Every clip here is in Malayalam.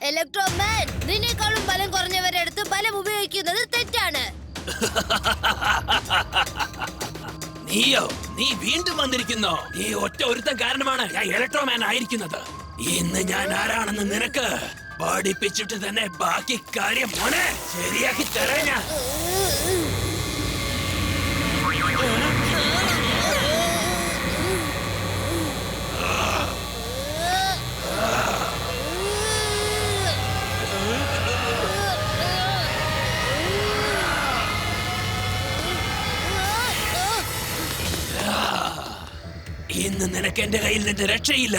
ഇലക്ട്രോമാൻ, നിന്നേക്കാളും ബലം കുറഞ്ഞവരുടെ അടുത്ത് ബലം ഉപയോഗിക്കുന്നത് തെറ്റാണ്. നീയോ? നീ വീണ്ടും വന്നിരിക്കുന്നോ? നീ ഒറ്റ ഒരുത്തൻ കാരണമാണ് ഞാൻ ഇലക്ട്രോമാൻ ആയിരിക്കുന്നത്. ഇന്ന് ഞാൻ ആരാണെന്ന് നിനക്ക് പഠിപ്പിച്ചിട്ട് തന്നെ ബാക്കി കാര്യം മോനെ ശരിയാക്കി തരാം ഞാൻ. ഇന്ന് നിനക്ക് എന്റെ കയ്യിൽ നിന്ന് രക്ഷയില്ല.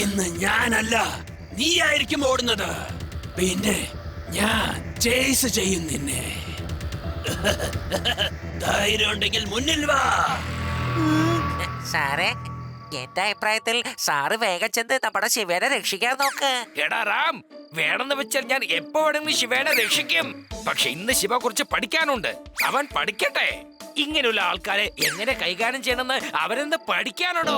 ഇന്ന് ഞാനല്ല, നീയായിരിക്കും ഓടുന്നത്. പിന്നെ ഞാൻ ചേസ് ചെയ്യും നിന്നെ. ധൈര്യം ഉണ്ടെങ്കിൽ മുന്നിൽ വാ. സാറേ, എന്റെ അഭിപ്രായത്തിൽ സാറ് വേഗം ചെന്ന് നമ്മുടെ ശിവനെ രക്ഷിക്കാൻ നോക്ക്. എടാ റാം, വേണമെന്ന് വെച്ചാൽ ഞാൻ എപ്പോ വേണമെങ്കിലും ശിവനെ രക്ഷിക്കും. പക്ഷെ ഇന്ന് ശിവ കുറിച്ച് പഠിക്കാനുണ്ട്. അവൻ പഠിക്കട്ടെ. ഇങ്ങനെയുള്ള ആൾക്കാരെ എങ്ങനെ കൈകാര്യം ചെയ്യണമെന്ന് അവരെന്ത് പഠിക്കാനാണോ?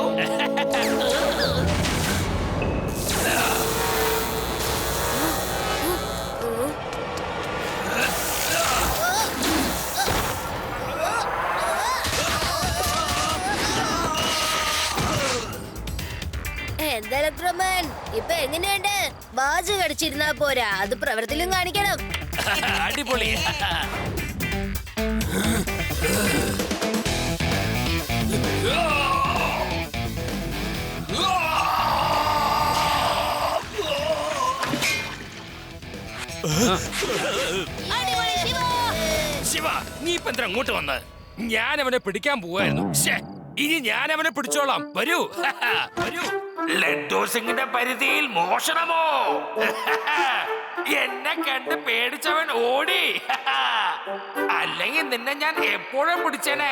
എന്താ ഇലക്ട്രോമാൻ, ഇപ്പൊ എങ്ങനെയുണ്ട്? ബാജ് കടിച്ചിരുന്നാ പോരാ, അത് പ്രവൃത്തിയിലും കാണിക്കണം. അടിപൊളി. ശിവ, നീ ഇപ്പൊ എന്താ അങ്ങോട്ട് വന്ന്? ഞാൻ അവനെ പിടിക്കാൻ പോവായിരുന്നു. ഇനി ഞാൻ അവനെ പിടിച്ചോളാം. വരൂ. വരൂ. ലഡ്ഡു സിംഗിന്റെ പരിധിയിൽ മോഷണമോ? എന്നെ കണ്ട് പേടിച്ചവൻ ഓടി. അല്ലെങ്കിൽ നിന്നെ ഞാൻ എപ്പോഴും പിടിച്ചേനെ.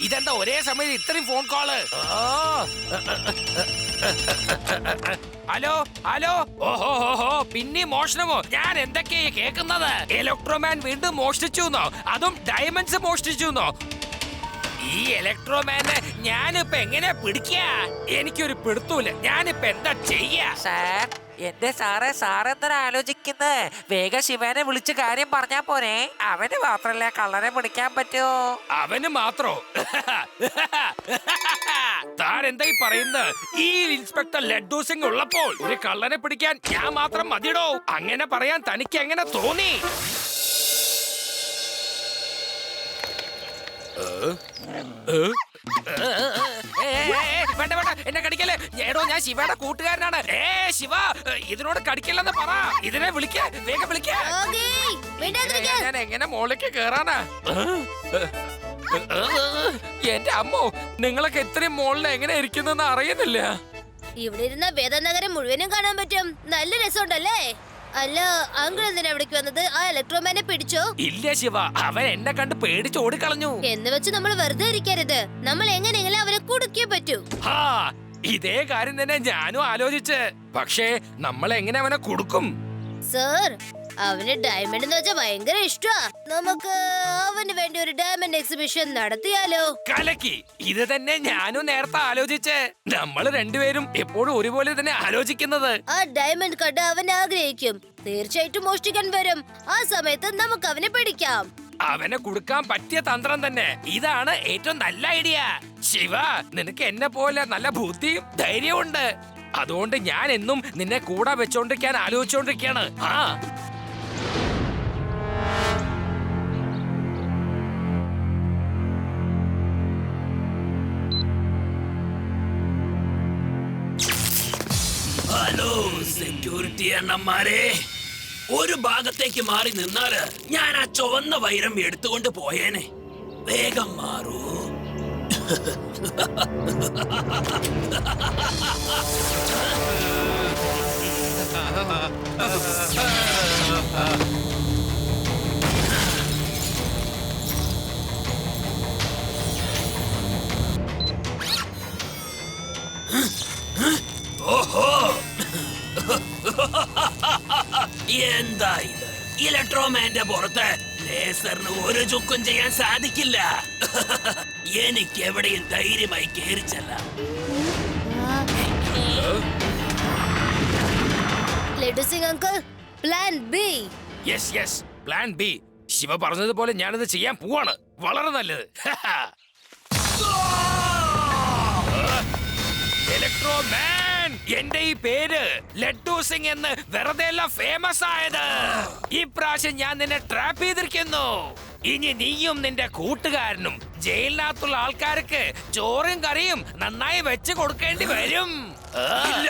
ഇതെന്താ ഒരേ സമയത്ത് ഇത്രയും ഫോൺ കോള്? Hello hello. ഓഹോ, പിന്നെ മോഷണമോ? ഞാൻ എന്തൊക്കെയാ കേൾക്കുന്നത്? ഇലക്ട്രോമാൻ വീണ്ടും മോഷ്ടിച്ചുന്നോ? അതും ഡയമണ്ട്സ് മോഷ്ടിച്ചുന്നോ? ഈ ഇലക്ട്രോമാനെ ഞാനിപ്പോ എങ്ങനെ പിടിക്കാ? എനിക്കൊരു പിടുത്തൂല. ഞാനിപ്പോ എന്താ ചെയ്യാ? സാർ, എന്റെ സാറെന്താ ആലോചിക്കുന്നത്? വേഗം ശിവനെ വിളിച്ച് കാര്യം പറഞ്ഞാ പോരെ? അവന് മാത്രല്ല കള്ളനെ പിടിക്കാൻ പറ്റുമോ? അവന് മാത്രോ? താൻ എന്തായി പറയുന്നത്? ഈ ഇൻസ്പെക്ടർ ലഡ്ഡു സിംഗ് ഉള്ളപ്പോൾ ഒരു കള്ളനെ പിടിക്കാൻ ഞാൻ മാത്രം മതിയടോ? അങ്ങനെ പറയാൻ തനിക്ക് എങ്ങനെ തോന്നി? വേണ്ട, എന്നെ കടിക്കല്ലേ. ഏടോ, ഞാൻ ശിവയുടെ കൂട്ടുകാരനാണ്. ശിവ, ഇതിനോട് കടിക്കല്ലെന്ന് പറ. ഇതിനെ വിളിക്ക, വേഗം വിളിക്ക. ഞാൻ എങ്ങനെ മോളിലേക്ക് കേറാനാ? എന്റെ അമ്മോ, നിങ്ങളൊക്കെ ഇത്രയും മോളിൽ എങ്ങനെ ഇരിക്കുന്നെന്ന് അറിയുന്നില്ല. ഇവിടെ ഇരുന്ന വേദനഗരം മുഴുവനും കാണാൻ പറ്റും. നല്ല രസമുണ്ടല്ലേ? അല്ല, അങ്കിൾ എന്തിനാ ഇവിടേക്ക് വന്നത്? ആ ഇലക്ട്രോമാനെ പിടിച്ചോ? ഇല്ല ശിവ, അവൻ എന്നെ കണ്ട് പേടിച്ച് ഓടിക്കളഞ്ഞു. എന്ന് വെച്ച് നമ്മൾ വെറുതെ ഇരിക്കരുത്. നമ്മൾ എങ്ങനെയെങ്കിലും അവനെ കുടുക്കിയേ പറ്റൂ. ഇതേ കാര്യം തന്നെ ഞാനും ആലോചിച്ച്. പക്ഷേ നമ്മൾ എങ്ങനെ അവനെ കൊടുക്കും? സർ, അവന് ഡയമണ്ട് എന്ന് വെച്ചാൽ ഭയങ്കര ഇഷ്ടമാ. നമുക്ക് അവന് വേണ്ടി ഒരു ഡയമണ്ട് എക്സിബിഷൻ നടത്തിയാലോ? കലക്കി. ഇത് തന്നെ ഞാനും നേരത്തെ ആലോചിച്ച്. നമ്മൾ രണ്ടുപേരും എപ്പോഴും ഒരുപോലെ തന്നെ ആലോചിക്കുന്നത്. ആ ഡയമണ്ട് കണ്ട് അവൻ ആഗ്രഹിക്കും. തീർച്ചയായിട്ടും മോഷ്ടിക്കാൻ വരും. ആ സമയത്ത് നമുക്ക് അവനെ പിടിക്കാം. അവനെ കൊടുക്കാൻ പറ്റിയ തന്ത്രം തന്നെ. ഇതാണ് ഏറ്റവും നല്ല ഐഡിയ. ശിവ, നിനക്ക് എന്നെ പോലെ നല്ല ബുദ്ധിയും ധൈര്യവും ഉണ്ട്. അതുകൊണ്ട് ഞാൻ എന്നും നിന്നെ കൂടെ വെച്ചോണ്ടിരിക്കാൻ ആലോചിച്ചോണ്ടിരിക്കാണ്. ഹലോ സെക്യൂരിറ്റി അണ്ണന്മാരെ, ഒരു ഭാഗത്തേക്ക് മാറി നിന്നാല് ഞാൻ ആ ചുവന്ന വൈരം എടുത്തുകൊണ്ട് പോയേനെ. വേഗം മാറൂ. ഓഹോ, എന്താ ഇത്? ഇലക്ട്രോമാന്റെ പുറത്ത് ലേസറിന് ഒരു ചുക്കും ചെയ്യാൻ സാധിക്കില്ല. എനിക്ക് എവിടെയും ധൈര്യമായി കേറിച്ചല്ല. Laddu Singh uncle, plan B. Yes yes, plan B. Shiva പറഞ്ഞതുപോലെ ഞാനത് ചെയ്യാൻ പോവാണ്. വളരെ നല്ലത്. ഇലക്ട്രോമാൻ, എന്റെ ഈ പേര് ലഡ്ഡു സിംഗ് എന്ന് വെറുതെ അല്ല ഫേമസ് ആയത്. ഈ പ്രാവശ്യം ഞാൻ നിന്നെ ട്രാപ്പ് ചെയ്തിരിക്കുന്നു. ഇനി നീയും നിന്റെ കൂട്ടുകാരനും ജയിലിനകത്തുള്ള ആൾക്കാർക്ക് ചോറും കറിയും നന്നായി വെച്ച് കൊടുക്കേണ്ടി വരും. ഇല്ല,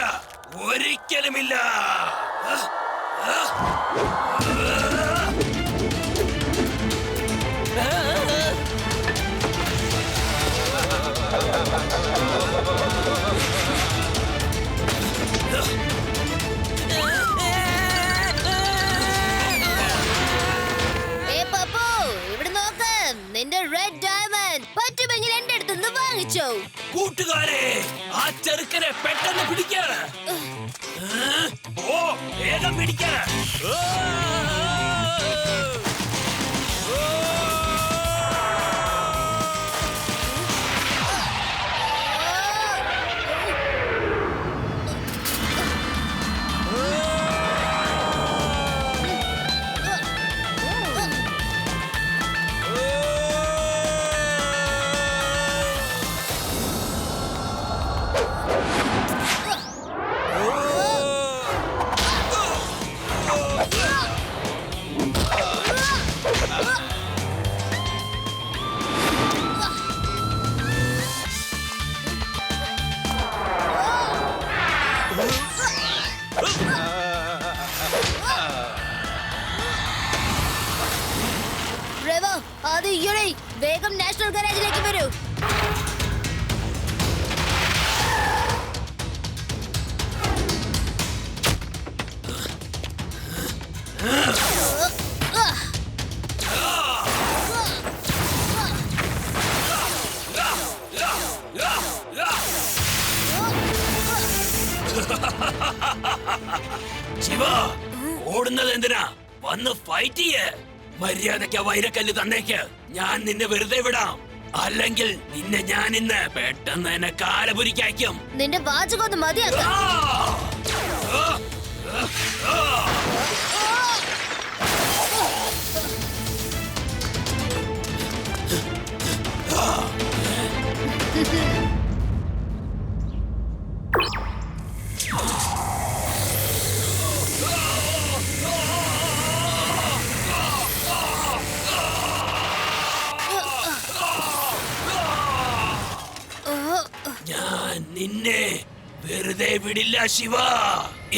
ഒരിക്കലുമില്ല. നിന്റെ റെഡ് ഡയമണ്ട് പറ്റുമെങ്കിൽ എന്റെ അടുത്തുനിന്ന് വാങ്ങിച്ചോ. കൂട്ടുകാരെ, ആ ചെറുക്കനെ പെട്ടെന്ന് പിടിക്ക. ഓ, വേഗം പിടിക്ക. വേഗം നാഷണൽ ഗാരേജിലേക്ക് വരൂ. ശിവ, ഓടുന്നത് എന്തിനാ? വന്ന് ഫൈറ്റ് ചെയ്യേ. മര്യാദയ്ക്ക് വൈരക്കല്ല് തന്നേക്ക്. ഞാൻ നിന്നെ വെറുതെ വിടാം. അല്ലെങ്കിൽ നിന്നെ ഞാൻ ഇന്ന് പെട്ടെന്ന് എന്നെ കാലപുരിക്കാക്കും. നിന്റെ വാചകം ഒന്ന് മതിയാക്കാം. ഞാൻ നിന്നെ വെറുതെ വിടില്ല ശിവ.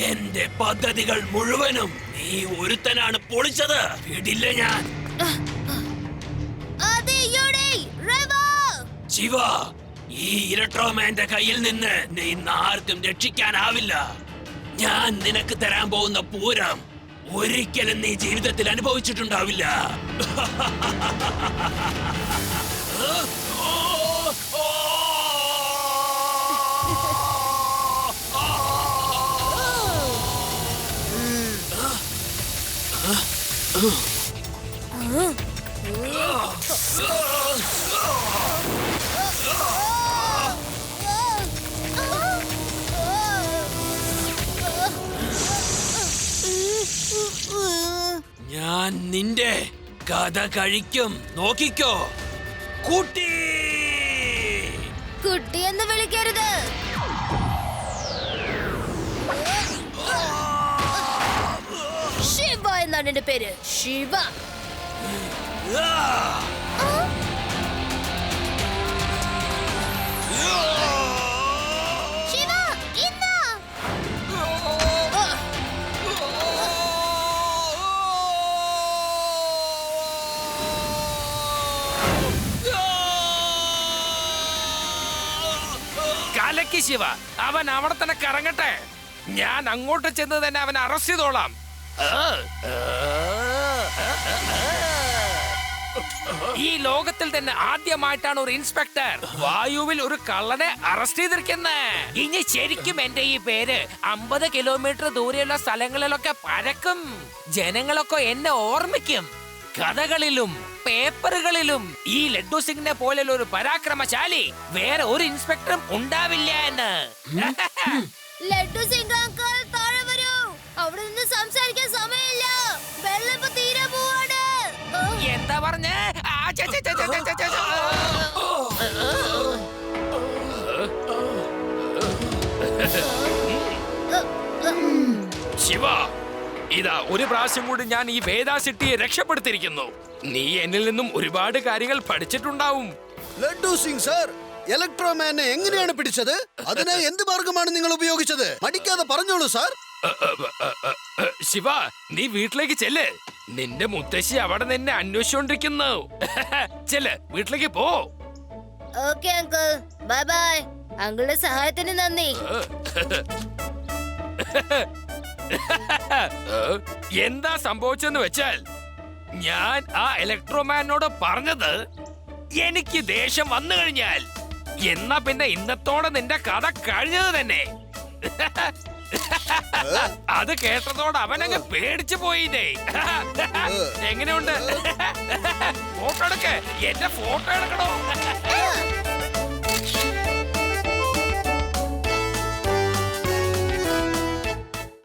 എന്റെ പദ്ധതികൾ മുഴുവനും നീ ഒരുത്തനാണ് പൊളിച്ചത്. വിടില്ല ഞാൻ. ശിവ, ഈ ഇലക്ട്രോമാന്റെ കയ്യിൽ നിന്ന് നീ ആർക്കും രക്ഷിക്കാനാവില്ല. ഞാൻ നിനക്ക് തരാൻ പോകുന്ന പൂരം ഒരിക്കലും നീ ജീവിതത്തിൽ അനുഭവിച്ചിട്ടുണ്ടാവില്ല. ഞാൻ നിന്റെ കഥ കഴിക്കും. നോക്കിക്കോ. കുട്ടി കുട്ടി എന്ന് വിളിക്കരുത്. ശിവ എന്നാണ് എന്റെ പേര്. ശിവ. ശിവ, ഇന്ന് കലക്കി ശിവ. അവൻ അവിടെ തന്നെ കറങ്ങട്ടെ. ഞാൻ അങ്ങോട്ട് ചെന്ന് തന്നെ അവൻ അറസ്റ്റ് ചെയ്തോളാം. ഈ ലോകത്തിൽ തന്നെ ആദ്യമായിട്ടാണ് ഒരു ഇൻസ്പെക്ടർ വായുവിൽ ഒരു കള്ളനെ അറസ്റ്റ് ചെയ്തിരിക്കുന്നത്. ഇനി ശരിക്കും എന്റെ ഈ പേര് 50 കിലോമീറ്റർ ദൂരെയുള്ള സ്ഥലങ്ങളിലൊക്കെ പരക്കും. ജനങ്ങളൊക്കെ എന്നെ ഓർമ്മിക്കും. കഥകളിലും പേപ്പറുകളിലും ഈ ലഡ്ഡു സിംഗിനെ പോലുള്ള ഒരു പരാക്രമശാലി വേറെ ഒരു ഇൻസ്പെക്ടറും ഉണ്ടാവില്ല എന്ന്. ലഡ്ഡു സിംഗ് അങ്കിൾ താഴെ വരൂ. അവിടെ നിന്ന് സംസാരിക്കാൻ സമയമില്ല. വെള്ളം ഇപ്പൊ തീരെ പോവാണ്. എന്താ പറഞ്ഞേ? ശിവ, ഇതാ ഒരു പ്രാവശ്യം കൂടി ഞാൻ ഈ വേദ സിറ്റിയെ രക്ഷപ്പെടുത്തിയിരിക്കുന്നു. നീ എന്നിൽ നിന്നും ഒരുപാട് കാര്യങ്ങൾ പഠിച്ചിട്ടുണ്ടാവും. ലഡ്ഡു സിംഗ് സാർ, ഇലക്ട്രോമാനെ എങ്ങനെയാണ് പിടിച്ചത്? അതിന് എന്ത് മാർഗമാണ് നിങ്ങൾ ഉപയോഗിച്ചത്? മടിക്കാതെ പറഞ്ഞോളൂ സാർ. ശിവ, നീ വീട്ടിലേക്ക് ചെല്ല്. നിന്റെ മുത്തശ്ശി അവിടെ നിന്നെ അന്വേഷിച്ചോണ്ടിരിക്കുന്നു. ചെല്ല്, വീട്ടിലേക്ക് പോ. Okay uncle, bye bye. അങ്കിളുടെ സഹായത്തിന് നന്ദി. എന്താ സംഭവിച്ചെന്ന് വെച്ചാൽ, ഞാൻ ആ ഇലക്ട്രോമാനോട് പറഞ്ഞത് എനിക്ക് ദേഷ്യം വന്നു കഴിഞ്ഞാൽ എന്നാ പിന്നെ ഇന്നത്തോടെ നിന്റെ കഥ കഴിഞ്ഞത് തന്നെ. അത് കേട്ടതോടെ അവനങ്ങ് പേടിച്ചു പോയില്ലേ. എങ്ങനെയുണ്ട്? ഫോട്ടോ എടുക്ക, എന്റെ ഫോട്ടോ എടുക്കണോ?